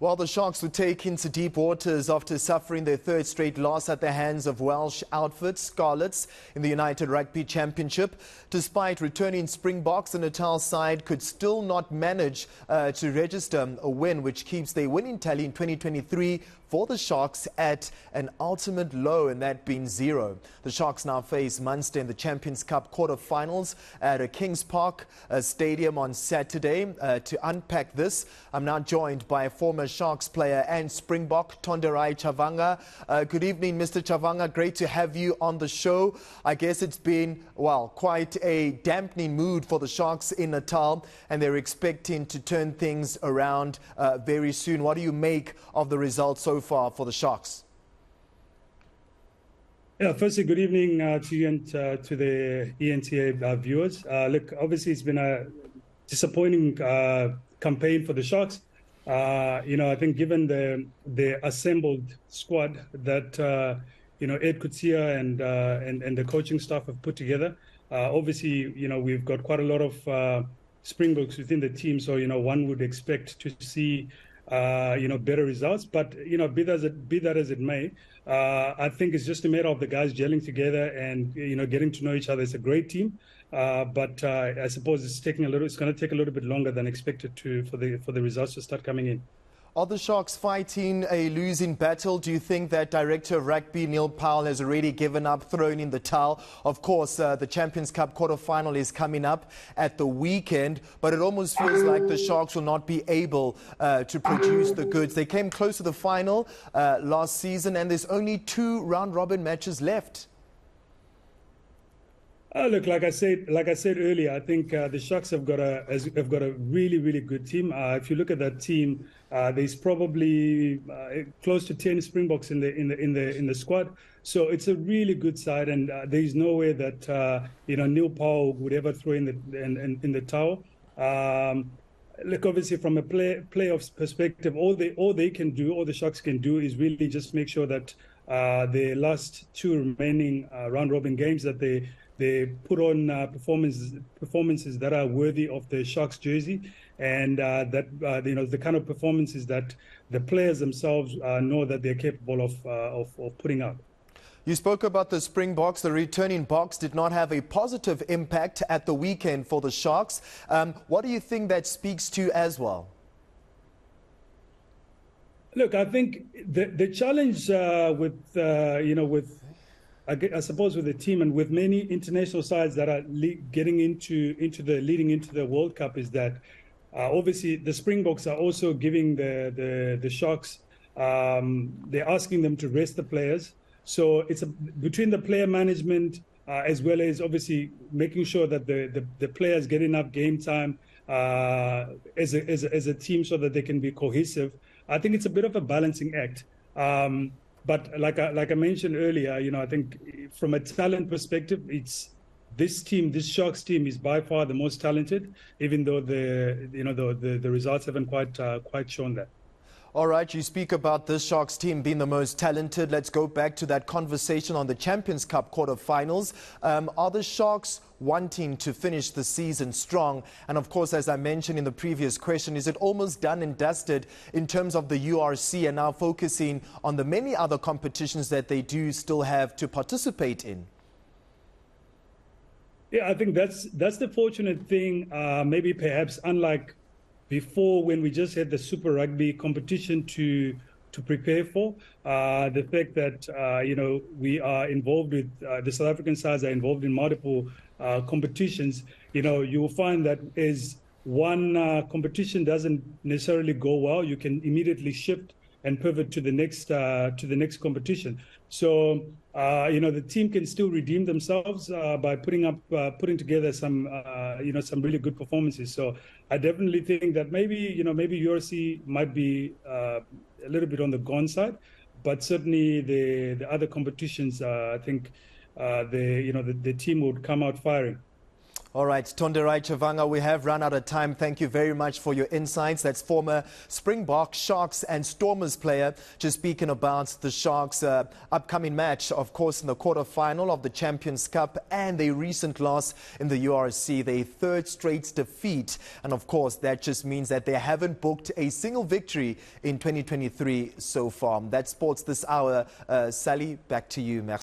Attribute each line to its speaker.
Speaker 1: While the Sharks would take into deep waters after suffering their third straight loss at the hands of Welsh Outfit Scarlets in the United Rugby Championship. Despite returning Springboks, the Natal side could still not manage to register a win, which keeps their winning tally in 2023 for the Sharks at an ultimate low, and that being 0. The Sharks now face Munster in the Champions Cup quarterfinals at a Kings Park stadium on Saturday. To unpack this, I'm now joined by a former Sharks player and Springbok, Tonderai Chavangha. Good evening, Mr. Chavangha. Great to have you on the show. I guess it's been, well, quite a dampening mood for the Sharks in Natal, and they're expecting to turn things around very soon. What do you make of the results so far for the Sharks?
Speaker 2: Yeah, firstly, good evening to you and to the eNCA viewers. Look, obviously it's been a disappointing campaign for the Sharks. I think given the assembled squad that Ed Kutsia and the coaching staff have put together, obviously we've got quite a lot of Springboks within the team, so one would expect to see better results. But be that as it may, I think it's just a matter of the guys gelling together and getting to know each other. It's a great team, but I suppose it's going to take a little bit longer than expected for the results to start coming in.
Speaker 1: Are the Sharks fighting a losing battle? Do you think that Director of Rugby Neil Powell has already given up, thrown in the towel? Of course, the Champions Cup quarterfinal is coming up at the weekend, but it almost feels like the Sharks will not be able to produce the goods. They came close to the final last season, and there's only 2 round-robin matches left.
Speaker 2: Look, like I said earlier, I think the Sharks have got a really, really good team. If you look at that team, there's probably close to 10 Springboks in the squad. So it's a really good side, and there's no way that Neil Powell would ever throw in the towel. Look, obviously from a playoffs perspective, all the Sharks can do is really just make sure that the last 2 remaining round-robin games that they put on performances that are worthy of the Sharks jersey, and the kind of performances that the players themselves know that they're capable of putting out.
Speaker 1: You spoke about the Springboks. The returning Boks did not have a positive impact at the weekend for the Sharks. What do you think that speaks to as well?
Speaker 2: Look, I think the challenge I suppose with the team and with many international sides that are leading into the World Cup is that obviously the Springboks are also giving the Sharks, they're asking them to rest the players. So it's between the player management as well as obviously making sure that the players get enough game time as a team so that they can be cohesive. I think it's a bit of a balancing act. But like I mentioned earlier, I think from a talent perspective, this Sharks team is by far the most talented, even though the results haven't quite shown that.
Speaker 1: All right, you speak about this Sharks team being the most talented. Let's go back to that conversation on the Champions Cup quarterfinals. Are the Sharks wanting to finish the season strong? And of course, as I mentioned in the previous question, is it almost done and dusted in terms of the URC and now focusing on the many other competitions that they do still have to participate in?
Speaker 2: Yeah, I think that's the fortunate thing. Maybe perhaps unlike before, when we just had the Super Rugby competition to prepare for, the fact that we are involved with the South African sides are involved in multiple competitions. You will find that as one competition doesn't necessarily go well, you can immediately shift and pivot to the next competition. So the team can still redeem themselves by putting together some really good performances. So I definitely think that maybe URC might be a little bit on the gone side, but certainly the other competitions, I think the team would come out firing.
Speaker 1: All right, Tonderai, Chavangha, we have run out of time. Thank you very much for your insights. That's former Springbok, Sharks and Stormers player just speaking about the Sharks' upcoming match, of course, in the quarter-final of the Champions Cup and their recent loss in the URC, their third straight defeat. And of course, that just means that they haven't booked a single victory in 2023 so far. That's sports this hour. Sally, back to you. Merci.